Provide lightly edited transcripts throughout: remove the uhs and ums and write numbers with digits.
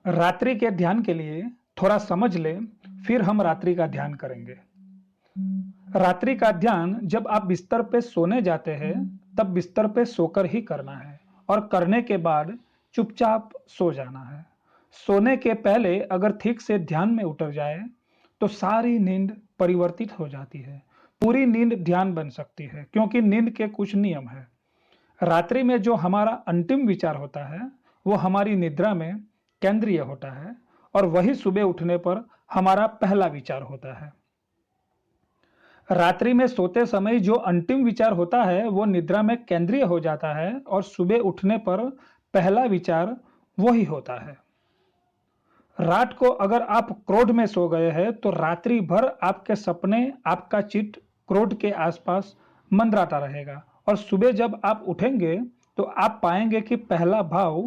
रात्रि के ध्यान के लिए थोड़ा समझ ले, फिर हम रात्रि का ध्यान करेंगे। रात्रि का ध्यान जब आप बिस्तर पे सोने जाते हैं, तब बिस्तर पे सोकर ही करना है और करने के बाद चुपचाप सो जाना है। सोने के पहले अगर ठीक से ध्यान में उतर जाए, तो सारी नींद परिवर्तित हो जाती है। पूरी नींद ध्यान बन सकती है, क्योंकि नींद के कुछ नियम है। रात्रि में जो हमारा अंतिम विचार होता है, वो हमारी निद्रा में केंद्रीय होता है और वही सुबह उठने पर हमारा पहला विचार होता है। रात्रि में सोते समय जो अंतिम विचार होता है, वो निद्रा में केंद्रीय हो जाता है और सुबह उठने पर पहला विचार वही होता है। रात को अगर आप क्रोध में सो गए हैं, तो रात्रि भर आपके सपने, आपका चित्त क्रोध के आसपास मंडराता रहेगा और सुबह जब आप उठेंगे, तो आप पाएंगे कि पहला भाव,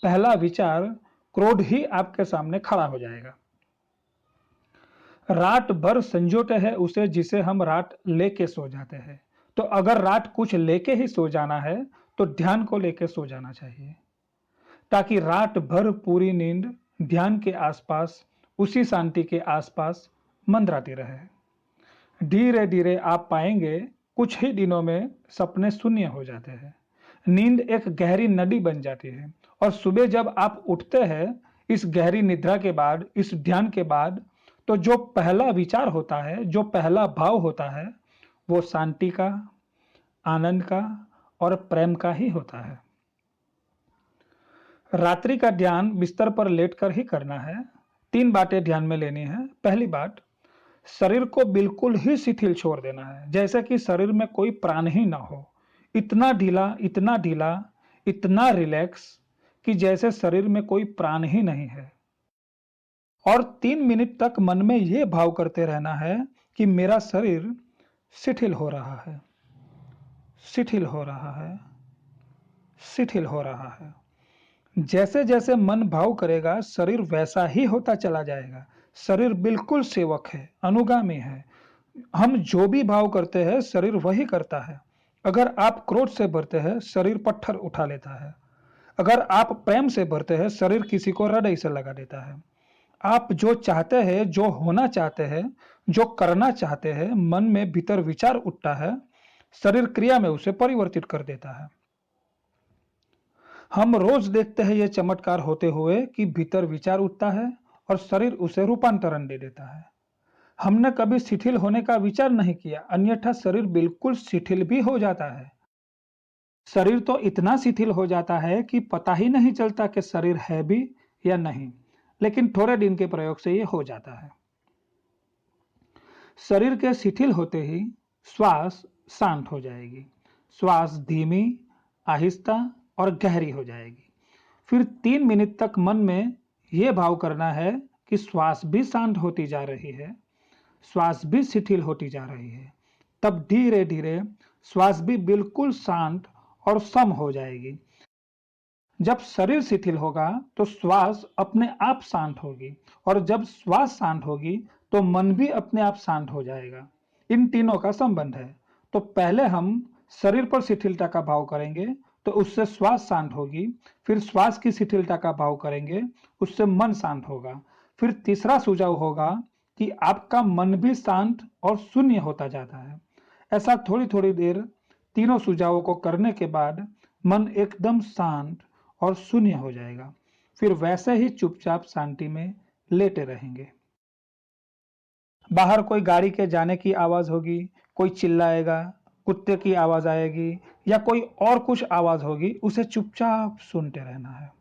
पहला विचार क्रोध ही आपके सामने खड़ा हो जाएगा। रात भर संजोते हैं उसे, जिसे हम रात लेके सो जाते हैं। तो अगर रात कुछ लेके ही सो जाना है, तो ध्यान को लेके सो जाना चाहिए, ताकि रात भर पूरी नींद ध्यान के आसपास, उसी शांति के आसपास मंडराती रहे। धीरे धीरे आप पाएंगे कुछ ही दिनों में सपने शून्य हो जाते हैं। नींद एक गहरी नदी बन जाती है और सुबह जब आप उठते हैं, इस गहरी निद्रा के बाद, इस ध्यान के बाद, तो जो पहला विचार होता है, जो पहला भाव होता है, वो शांति का, आनंद का और प्रेम का ही होता है। रात्रि का ध्यान बिस्तर पर लेटकर ही करना है। 3 बातें ध्यान में लेनी है। पहली बात, शरीर को बिल्कुल ही शिथिल छोड़ देना है, जैसे कि शरीर में कोई प्राण ही ना हो। इतना ढीला, इतना ढीला, इतना रिलैक्स कि जैसे शरीर में कोई प्राण ही नहीं है। और 3 मिनट तक मन में यह भाव करते रहना है कि मेरा शरीर शिथिल हो रहा है, शिथिल हो रहा है, शिथिल हो रहा है। जैसे जैसे मन भाव करेगा, शरीर वैसा ही होता चला जाएगा। शरीर बिल्कुल सेवक है, अनुगामी है। हम जो भी भाव करते हैं, शरीर वही करता है। अगर आप क्रोध से भरते हैं, शरीर पत्थर उठा लेता है। अगर आप प्रेम से भरते हैं, शरीर किसी को हृदय से लगा देता है। आप जो चाहते हैं, जो होना चाहते हैं, जो करना चाहते हैं, मन में भीतर विचार उठता है, शरीर क्रिया में उसे परिवर्तित कर देता है। हम रोज देखते हैं ये चमत्कार होते हुए कि भीतर विचार उठता है और शरीर उसे रूपांतरण दे देता है। हमने कभी शिथिल होने का विचार नहीं किया, अन्यथा शरीर बिल्कुल शिथिल भी हो जाता है। शरीर तो इतना शिथिल हो जाता है कि पता ही नहीं चलता कि शरीर है भी या नहीं, लेकिन थोड़े दिन के प्रयोग से ये हो जाता है। शरीर के शिथिल होते ही श्वास शांत हो जाएगी। श्वास धीमी, आहिस्ता और गहरी हो जाएगी। फिर 3 मिनट तक मन में यह भाव करना है कि श्वास भी शांत होती जा रही है, श्वास भी शिथिल होती जा रही है। तब धीरे धीरे श्वास भी बिल्कुल शांत और सम हो जाएगी। जब शरीर शिथिल होगा, तो श्वास अपने आप शांत होगी और जब श्वास शांत होगी, तो मन भी अपने आप शांत हो जाएगा। इन तीनों का संबंध है। तो पहले हम शरीर पर शिथिलता का भाव करेंगे, तो उससे श्वास शांत होगी। फिर श्वास की शिथिलता का भाव करेंगे, उससे मन शांत होगा। फिर तीसरा सुझाव होगा कि आपका मन भी शांत और शून्य होता जाता है। ऐसा थोड़ी थोड़ी देर तीनों सुझावों को करने के बाद मन एकदम शांत और शून्य हो जाएगा। फिर वैसे ही चुपचाप शांति में लेटे रहेंगे। बाहर कोई गाड़ी के जाने की आवाज होगी, कोई चिल्लाएगा, कुत्ते की आवाज आएगी या कोई और कुछ आवाज होगी, उसे चुपचाप सुनते रहना है।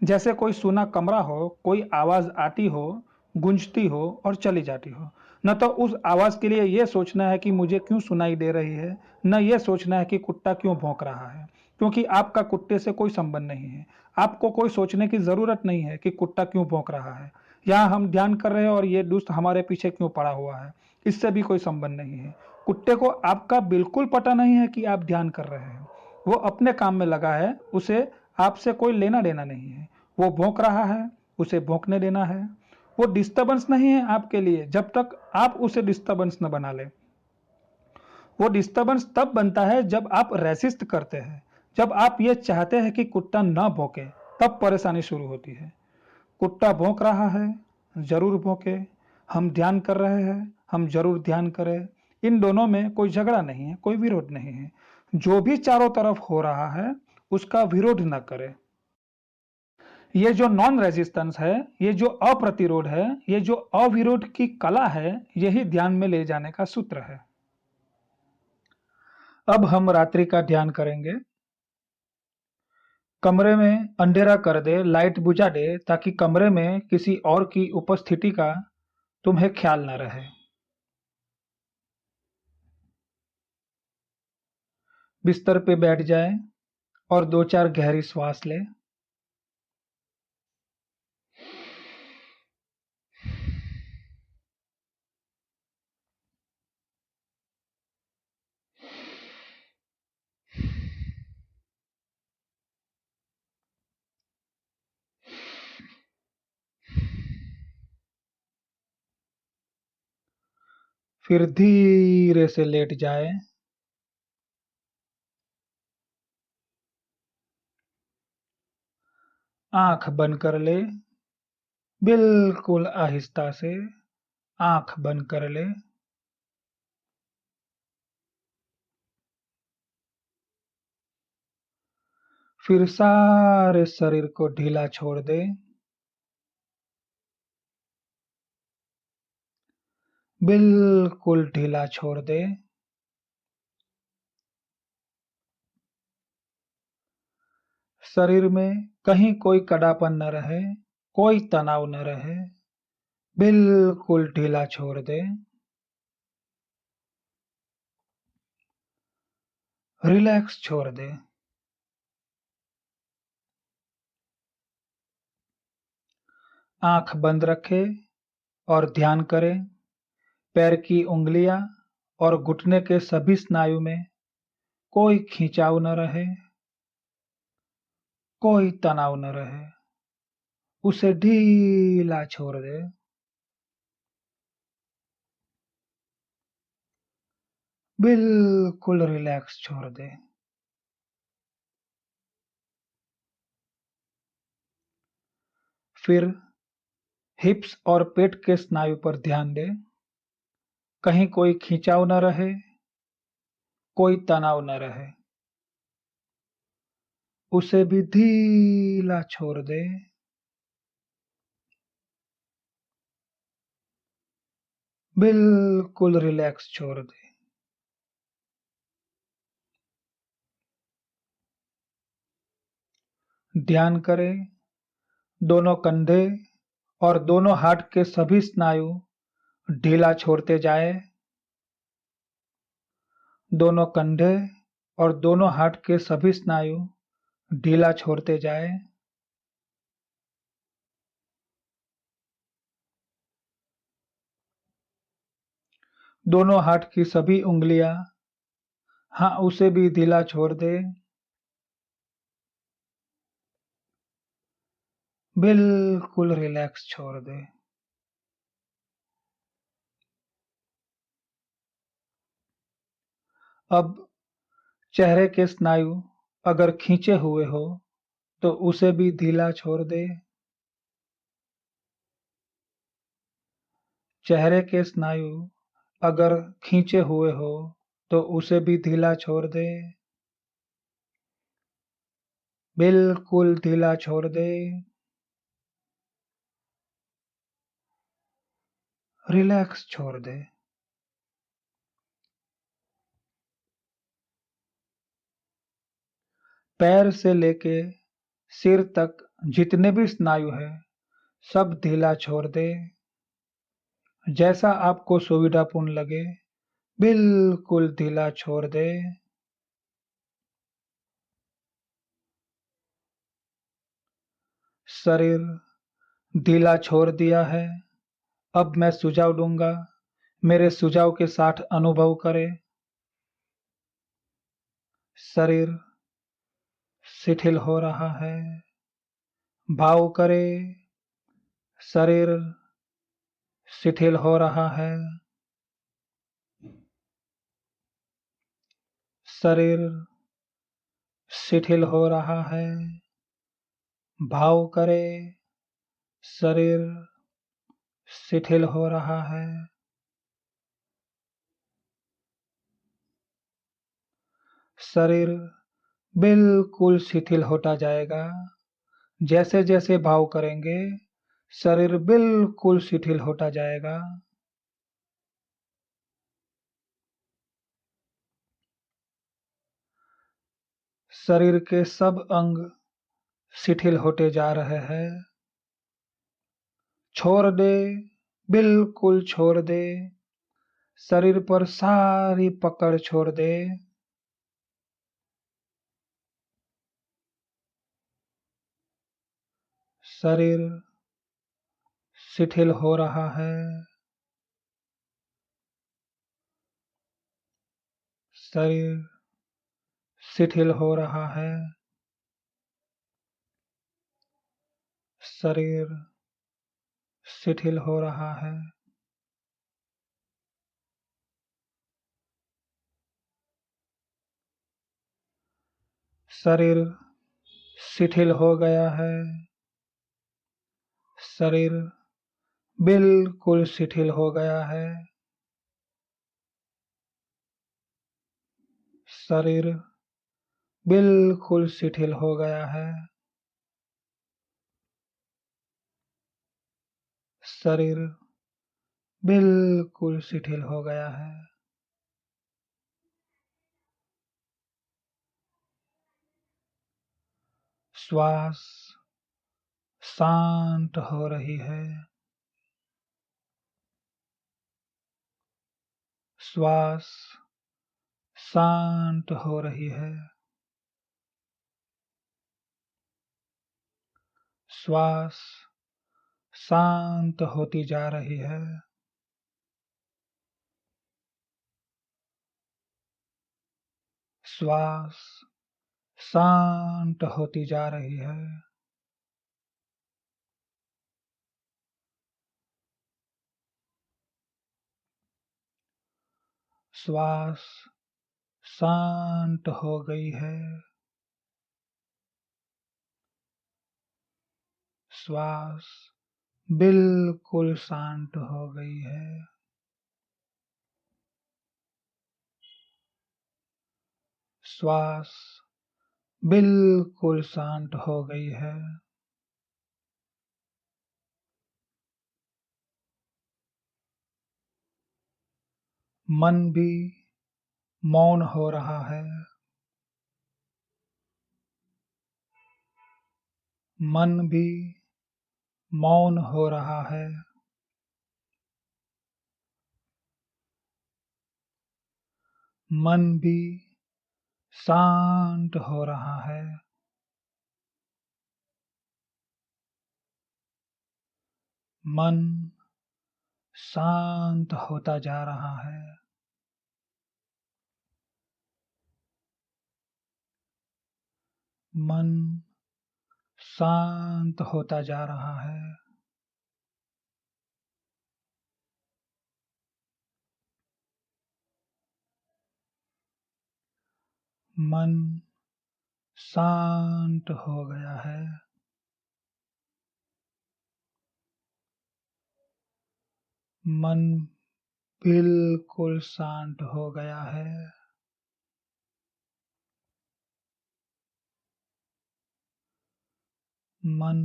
जैसे कोई सूना कमरा हो, कोई आवाज आती हो, गूंजती हो और चली जाती हो। न तो उस आवाज के लिए यह सोचना है कि मुझे क्यों सुनाई दे रही है, न यह सोचना है कि कुत्ता क्यों भौंक रहा है, क्योंकि आपका कुत्ते से कोई संबंध नहीं है। आपको कोई सोचने की जरूरत नहीं है कि कुत्ता क्यों भौंक रहा है। यहाँ हम ध्यान कर रहे हैं और ये दुष्ट हमारे पीछे क्यों पड़ा हुआ है, इससे भी कोई संबंध नहीं है। कुत्ते को आपका बिल्कुल पता नहीं है कि आप ध्यान कर रहे हैं। वो अपने काम में लगा है, उसे आपसे कोई लेना देना नहीं है। वो भौंक रहा है, उसे भौंकने देना है। वो डिस्टर्बेंस नहीं है आपके लिए, जब तक आप उसे डिस्टर्बेंस न बना ले। वो डिस्टर्बेंस तब बनता है जब आप रेसिस्ट करते हैं, जब आप ये चाहते हैं कि कुत्ता ना भौंके, तब परेशानी शुरू होती है। कुत्ता भौंक रहा है, जरूर भौंके। हम ध्यान कर रहे हैं, हम जरूर ध्यान करें। इन दोनों में कोई झगड़ा नहीं है, कोई विरोध नहीं है। जो भी चारों तरफ हो रहा है उसका विरोध न करें। ये जो नॉन रेजिस्टेंस है, ये जो अप्रतिरोध है, ये जो अविरोध की कला है, यही ध्यान में ले जाने का सूत्र है। अब हम रात्रि का ध्यान करेंगे। कमरे में अंधेरा कर दे, लाइट बुझा दे, ताकि कमरे में किसी और की उपस्थिति का तुम्हें ख्याल न रहे। बिस्तर पे बैठ जाए और 2-4 गहरी श्वास ले। फिर धीरे से लेट जाए। आंख बंद कर ले, बिल्कुल आहिस्ता से आंख बंद कर ले। फिर सारे शरीर को ढीला छोड़ दे। बिल्कुल ढीला छोड़ दे। शरीर में कहीं कोई कड़ापन न रहे, कोई तनाव न रहे। बिल्कुल ढीला छोड़ दे। रिलैक्स छोड़ दे। आंख बंद रखे और ध्यान करें। पैर की उंगलियां और घुटने के सभी स्नायु में कोई खिंचाव न रहे, कोई तनाव न रहे। उसे ढीला छोड़ दे। बिल्कुल रिलैक्स छोड़ दे। फिर हिप्स और पेट के स्नायु पर ध्यान दे। कहीं कोई खिंचाव न रहे, कोई तनाव न रहे। उसे भी ढीला छोड़ दे। बिल्कुल रिलैक्स छोड़ दे। ध्यान करें, दोनों कंधे और दोनों हाथ के सभी स्नायु ढीला छोड़ते जाए। दोनों कंधे और दोनों हाथ के सभी स्नायु ढीला छोड़ते जाए। दोनों हाथ की सभी उंगलियां, हाँ, उसे भी ढीला छोड़ दे। बिल्कुल रिलैक्स छोड़ दे। अब चेहरे के स्नायु अगर खींचे हुए हो तो उसे भी ढीला छोड़ दे। चेहरे के स्नायु अगर खींचे हुए हो तो उसे भी ढीला छोड़ दे। बिल्कुल ढीला छोड़ दे। रिलैक्स छोड़ दे। पैर से लेके सिर तक जितने भी स्नायु है सब ढीला छोड़ दे। जैसा आपको सुविधापूर्ण लगे बिल्कुल ढीला छोड़ दे। शरीर ढीला छोड़ दिया है। अब मैं सुझाव दूंगा, मेरे सुझाव के साथ अनुभव करें। शरीर शिथिल हो रहा है। भाव करें, शरीर शिथिल हो रहा है। शरीर शिथिल हो रहा है। भाव करें, शरीर शिथिल हो रहा है। शरीर बिल्कुल शिथिल होता जाएगा। जैसे जैसे भाव करेंगे शरीर बिल्कुल शिथिल होता जाएगा। शरीर के सब अंग शिथिल होते जा रहे हैं। छोड़ दे, बिल्कुल छोड़ दे। शरीर पर सारी पकड़ छोड़ दे। शरीर शिथिल हो रहा है। शरीर शिथिल हो रहा है। शरीर शिथिल हो रहा है। शरीर शिथिल हो गया है। शरीर बिल्कुल शिथिल हो गया है। शरीर बिल्कुल शिथिल हो गया है। शरीर बिल्कुल शिथिल हो गया है। श्वास शांत हो रही है। श्वास शांत हो रही है। श्वास शांत होती जा रही है। श्वास शांत होती जा रही है। श्वास शांत हो गई है। श्वास बिल्कुल शांत हो गई है। श्वास बिल्कुल शांत हो गई है। मन भी मौन हो रहा है। मन भी मौन हो रहा है। मन भी शांत हो रहा है। मन शांत होता जा रहा है। मन शांत होता जा रहा है। मन शांत हो गया है। मन बिल्कुल शांत हो गया है। मन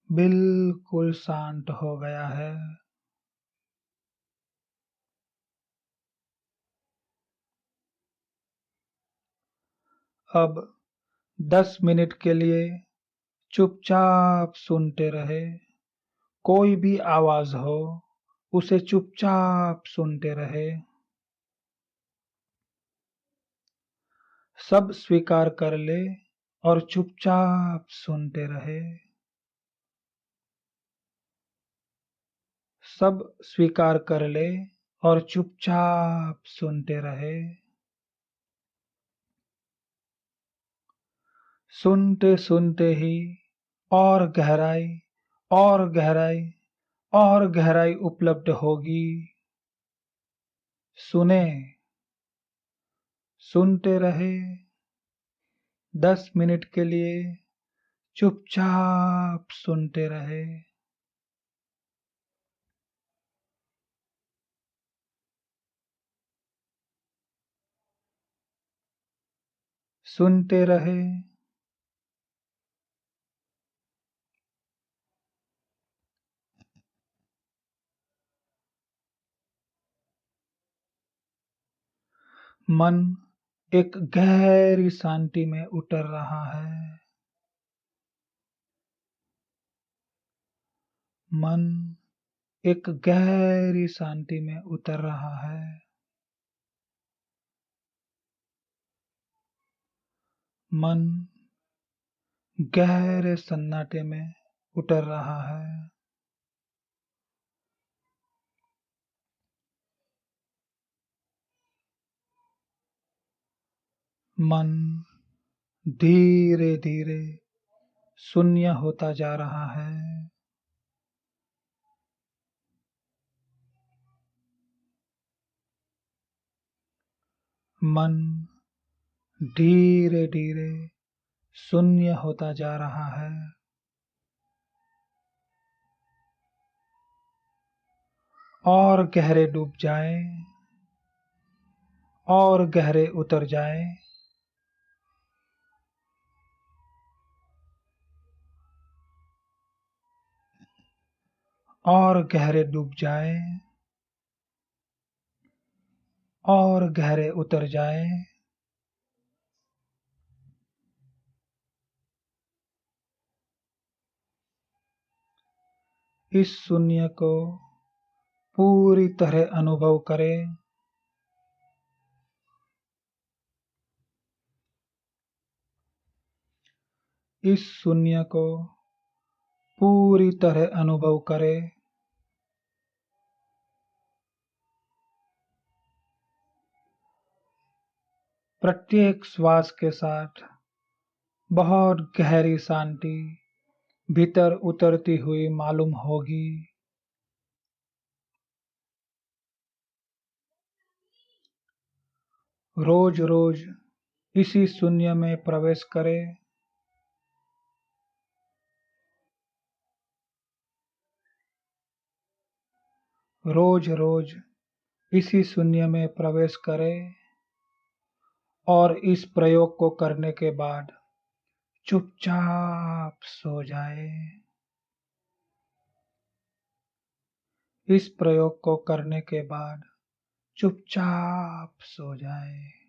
बिल्कुल शांत हो गया है। अब 10 मिनट के लिए चुपचाप सुनते रहे। कोई भी आवाज हो उसे चुपचाप सुनते रहे। सब स्वीकार कर ले और चुपचाप सुनते रहे। सब स्वीकार कर ले और चुपचाप सुनते रहे। सुनते सुनते ही और गहराई और गहराई और गहराई उपलब्ध होगी। सुने, सुनते रहे। 10 मिनट के लिए चुपचाप सुनते रहे। सुनते रहे। मन एक गहरी शांति में उतर रहा है। मन एक गहरी शांति में उतर रहा है। मन गहरे सन्नाटे में उतर रहा है। मन धीरे धीरे शून्य होता जा रहा है। मन धीरे धीरे शून्य होता जा रहा है। और गहरे डूब जाए और गहरे उतर जाए। और गहरे डूब जाए और गहरे उतर जाए। इस शून्य को पूरी तरह अनुभव करें। इस शून्य को पूरी तरह अनुभव करें। प्रत्येक श्वास के साथ बहुत गहरी शांति भीतर उतरती हुई मालूम होगी। रोज रोज इसी शून्य में प्रवेश करें। रोज रोज इसी शून्य में प्रवेश करें और इस प्रयोग को करने के बाद चुपचाप सो जाए। इस प्रयोग को करने के बाद चुपचाप सो जाए।